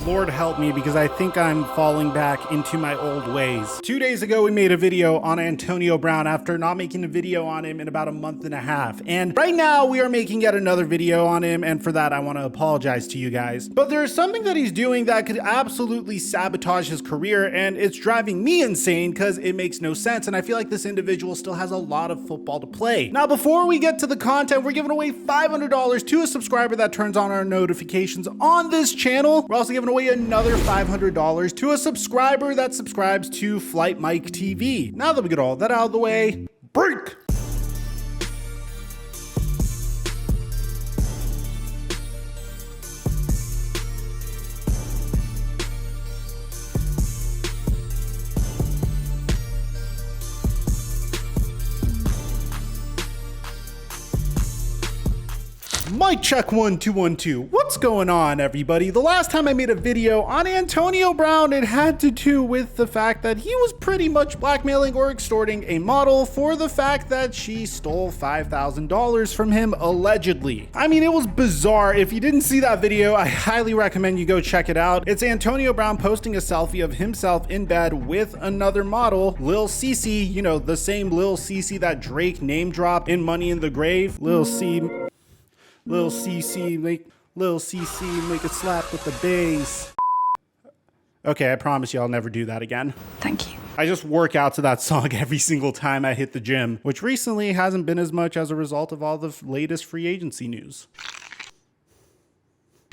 Lord help me, because I think I'm falling back into my old ways. 2 days ago, we made a video on Antonio Brown after not making a video on him in about a month and a half. And right now we are making yet another video on him. And for that, I want to apologize to you guys. But there is something that he's doing that could absolutely sabotage his career. And it's driving me insane because it makes no sense. And I feel like this individual still has a lot of football to play. Now, before we get to the content, we're giving away $500 to a subscriber that turns on our notifications on this channel. We're also giving away another $500 to a subscriber that subscribes to Flight Mike TV. Now that we get all that out of the way, break! Mic check 1 2 1 2. What's going on, everybody? The last time I made a video on Antonio Brown, it had to do with the fact that he was pretty much blackmailing or extorting a model for the fact that she stole $5,000 from him, allegedly. I mean, it was bizarre. If you didn't see that video, I highly recommend you go check it out. It's Antonio Brown posting a selfie of himself in bed with another model, Lil Cece, you know, the same Lil Cece that Drake name dropped in Money in the Grave. Lil CC, make it slap with the bass. Okay, I promise you I'll never do that again. Thank you. I just work out to that song every single time I hit the gym, which recently hasn't been as much as a result of all the latest free agency news.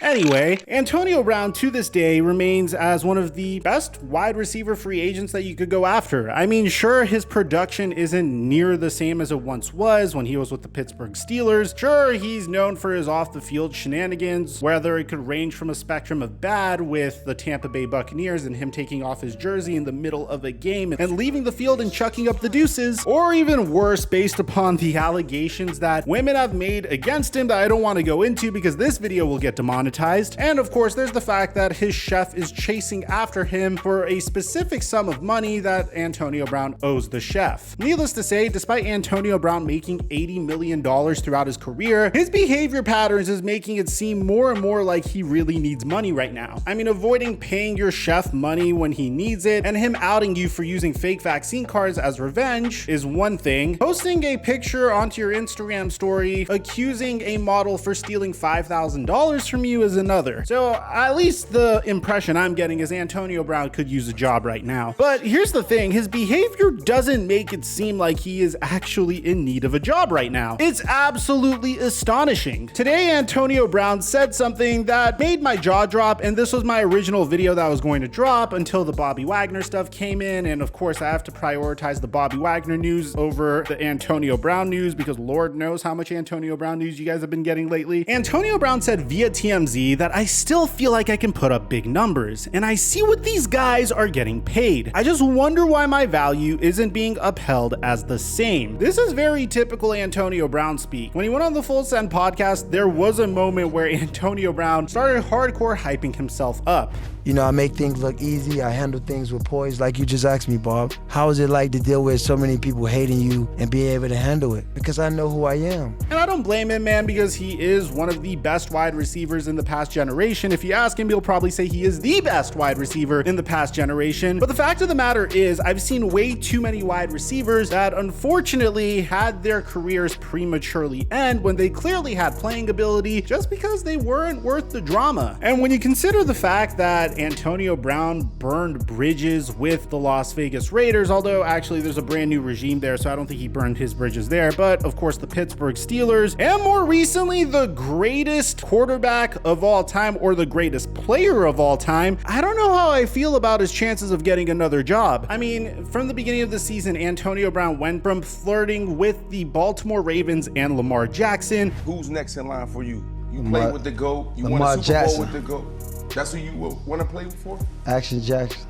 Anyway, Antonio Brown to this day remains as one of the best wide receiver free agents that you could go after. I mean, sure, his production isn't near the same as it once was when he was with the Pittsburgh Steelers. Sure, he's known for his off the field shenanigans, whether it could range from a spectrum of bad with the Tampa Bay Buccaneers and him taking off his jersey in the middle of a game and leaving the field and chucking up the deuces, or even worse based upon the allegations that women have made against him that I don't want to go into because this video will get demonetized. And of course, there's the fact that his chef is chasing after him for a specific sum of money that Antonio Brown owes the chef. Needless to say, despite Antonio Brown making $80 million throughout his career, his behavior patterns is making it seem more and more like he really needs money right now. I mean, avoiding paying your chef money when he needs it and him outing you for using fake vaccine cards as revenge is one thing. Posting a picture onto your Instagram story accusing a model for stealing $5,000 from you is another. So at least the impression I'm getting is Antonio Brown could use a job right now. But here's the thing, his behavior doesn't make it seem like he is actually in need of a job right now. It's absolutely astonishing. Today, Antonio Brown said something that made my jaw drop, and this was my original video that I was going to drop until the Bobby Wagner stuff came in, and of course I have to prioritize the Bobby Wagner news over the Antonio Brown news because Lord knows how much Antonio Brown news you guys have been getting lately. Antonio Brown said via TMZ that I still feel like I can put up big numbers, and I see what these guys are getting paid. I just wonder why my value isn't being upheld as the same. This is very typical Antonio Brown speak. When he went on the Full Send podcast, there was a moment where Antonio Brown started hardcore hyping himself up. You know, I make things look easy. I handle things with poise, like you just asked me, Bob. How is it like to deal with so many people hating you and be able to handle it? Because I know who I am. And I don't blame him, man, because he is one of the best wide receivers in the past generation. If you ask him, he'll probably say he is the best wide receiver in the past generation. But the fact of the matter is, I've seen way too many wide receivers that unfortunately had their careers prematurely end when they clearly had playing ability just because they weren't worth the drama. And when you consider the fact that Antonio Brown burned bridges with the Las Vegas Raiders, although actually there's a brand new regime there, so I don't think he burned his bridges there, but of course the Pittsburgh Steelers, and more recently the greatest quarterback of all time or the greatest player of all time, I don't know how I feel about his chances of getting another job. I mean, from the beginning of the season, Antonio Brown went from flirting with the Baltimore Ravens and Lamar Jackson. Who's next in line for you? You play with the GOAT, you won Lamar a Super Bowl Jackson. with the GOAT. That's who you want to play for? Action Jackson.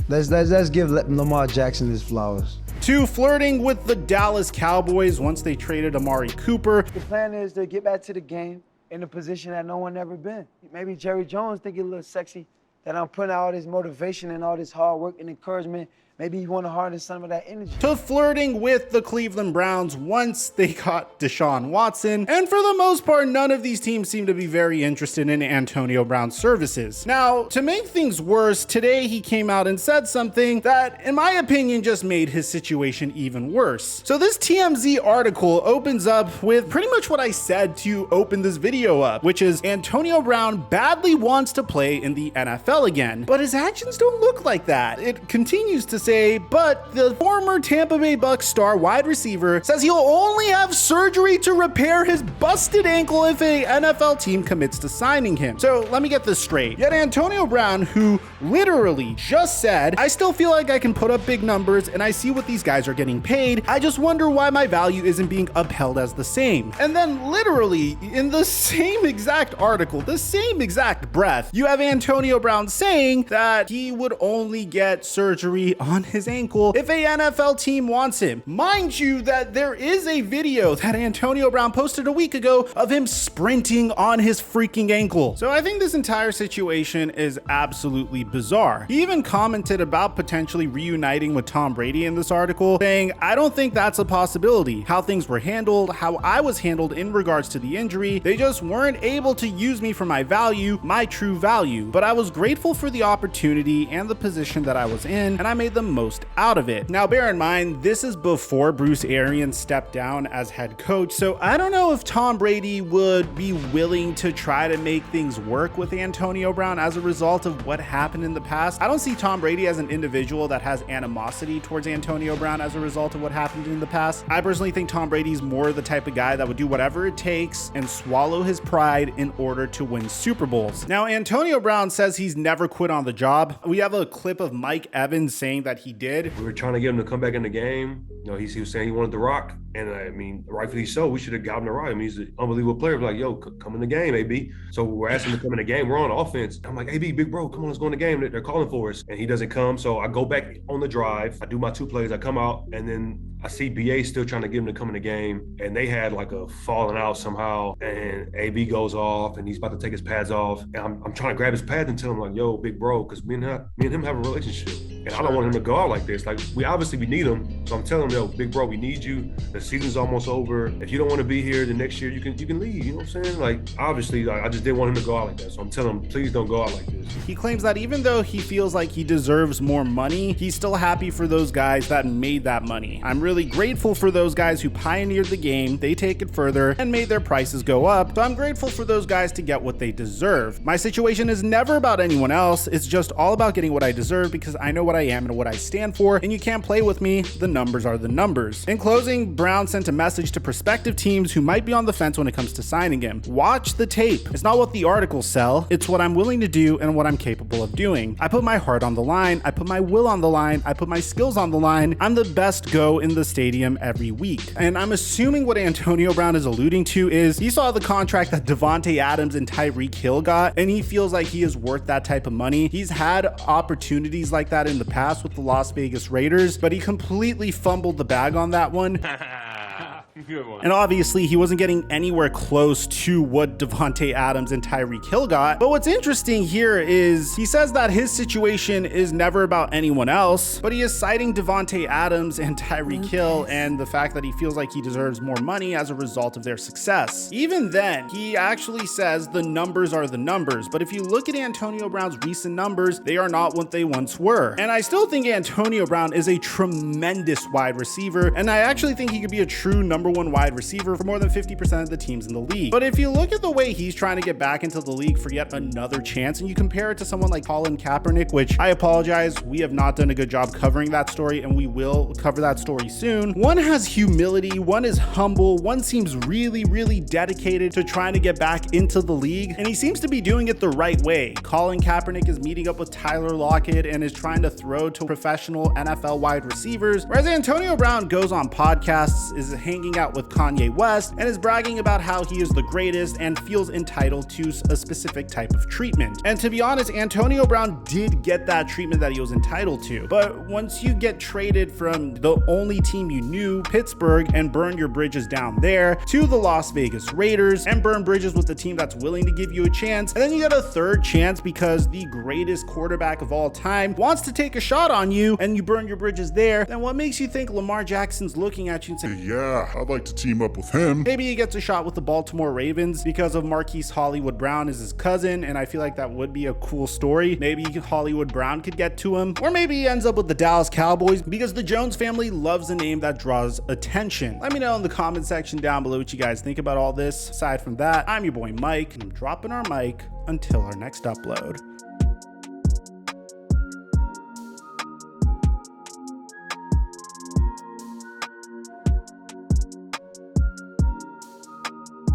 Let's give Lamar Jackson his flowers. To flirting with the Dallas Cowboys once they traded Amari Cooper. The plan is to get back to the game in a position that no one ever been. Maybe Jerry Jones think it's a little sexy that I'm putting out all this motivation and all this hard work and encouragement Maybe he want to harness some of that energy. To flirting with the Cleveland Browns once they got Deshaun Watson, and for the most part, none of these teams seem to be very interested in Antonio Brown's services. Now, to make things worse, today he came out and said something that, in my opinion, just made his situation even worse. So this TMZ article opens up with pretty much what I said to open this video up, which is Antonio Brown badly wants to play in the NFL again, but his actions don't look like that. It continues to say, but the former Tampa Bay Bucs star wide receiver says he'll only have surgery to repair his busted ankle if a NFL team commits to signing him. So let me get this straight. Yet Antonio Brown, who literally just said, I still feel like I can put up big numbers and I see what these guys are getting paid. I just wonder why my value isn't being upheld as the same. And then literally in the same exact article, the same exact breath, you have Antonio Brown saying that he would only get surgery on his ankle if a NFL team wants him. Mind you that there is a video that Antonio Brown posted a week ago of him sprinting on his freaking ankle. So I think this entire situation is absolutely bizarre. He even commented about potentially reuniting with Tom Brady in this article, saying, I don't think that's a possibility. How things were handled, how I was handled in regards to the injury, they just weren't able to use me for my value, my true value. But I was grateful for the opportunity and the position that I was in, and I made the most out of it. Now, bear in mind, this is before Bruce Arians stepped down as head coach, so I don't know if Tom Brady would be willing to try to make things work with Antonio Brown as a result of what happened in the past. I don't see Tom Brady as an individual that has animosity towards Antonio Brown as a result of what happened in the past. I personally think Tom Brady's more the type of guy that would do whatever it takes and swallow his pride in order to win Super Bowls. Now, Antonio Brown says he's never quit on the job. We have a clip of Mike Evans saying that he did. We were trying to get him to come back in the game. You know, he was saying he wanted the rock. And I mean, rightfully so, we should have got him the rock. I mean, he's an unbelievable player. We're like, yo, come in the game, AB. So we're asking him to come in the game. We're on offense. I'm like, AB, big bro, come on, let's go in the game. They're calling for us. And he doesn't come. So I go back on the drive. I do my 2 plays. I come out, and then I see BA still trying to get him to come in the game. And they had like a falling out somehow. And AB goes off, and he's about to take his pads off. And I'm trying to grab his pads and tell him, like, yo, big bro, because me and him have a relationship. And I don't want him to go out like this. Like, we need him. So I'm telling him, yo, big bro, we need you. The season's almost over. If you don't want to be here the next year, you can leave. You know what I'm saying? Like, obviously, I just didn't want him to go out like that. So I'm telling him, please don't go out like this. He claims that even though he feels like he deserves more money, he's still happy for those guys that made that money. I'm really grateful for those guys who pioneered the game. They take it further and made their prices go up. So I'm grateful for those guys to get what they deserve. My situation is never about anyone else. It's just all about getting what I deserve because I know what I am and what I stand for, and you can't play with me. The numbers are the numbers. In closing, Brown sent a message to prospective teams who might be on the fence when it comes to signing him. Watch the tape. It's not what the articles sell. It's what I'm willing to do and what I'm capable of doing. I put my heart on the line. I put my will on the line. I put my skills on the line. I'm the best go in the stadium every week. And I'm assuming what Antonio Brown is alluding to is he saw the contract that Davante Adams and Tyreek Hill got, and he feels like he is worth that type of money. He's had opportunities like that in the past with the Las Vegas Raiders, but he completely fumbled the bag on that one. And obviously he wasn't getting anywhere close to what Davante Adams and Tyreek Hill got. But what's interesting here is he says that his situation is never about anyone else, but he is citing Davante Adams and Tyreek Hill and the fact that he feels like he deserves more money as a result of their success. Even then, he actually says the numbers are the numbers, but if you look at Antonio Brown's recent numbers, they are not what they once were. And I still think Antonio Brown is a tremendous wide receiver, and I actually think he could be a true number one wide receiver for more than 50% of the teams in the league. But if you look at the way he's trying to get back into the league for yet another chance, and you compare it to someone like Colin Kaepernick, which I apologize, we have not done a good job covering that story, and we will cover that story soon. One has humility, one is humble, one seems really, really dedicated to trying to get back into the league, and he seems to be doing it the right way. Colin Kaepernick is meeting up with Tyler Lockett and is trying to throw to professional NFL wide receivers, whereas Antonio Brown goes on podcasts, is hanging hanging out with Kanye West and is bragging about how he is the greatest and feels entitled to a specific type of treatment. And to be honest, Antonio Brown did get that treatment that he was entitled to. But once you get traded from the only team you knew, Pittsburgh, and burn your bridges down there, to the Las Vegas Raiders and burn bridges with the team that's willing to give you a chance, and then you get a third chance because the greatest quarterback of all time wants to take a shot on you and you burn your bridges there, then what makes you think Lamar Jackson's looking at you and saying, yeah, I'd like to team up with him? Maybe he gets a shot with the Baltimore Ravens because of Marquise Hollywood Brown is his cousin, and I feel like that would be a cool story. Maybe Hollywood Brown could get to him, or maybe he ends up with the Dallas Cowboys because the Jones family loves a name that draws attention. Let me know in the comment section down below what you guys think about all this. Aside from that, I'm your boy Mike, and I'm dropping our mic until our next upload.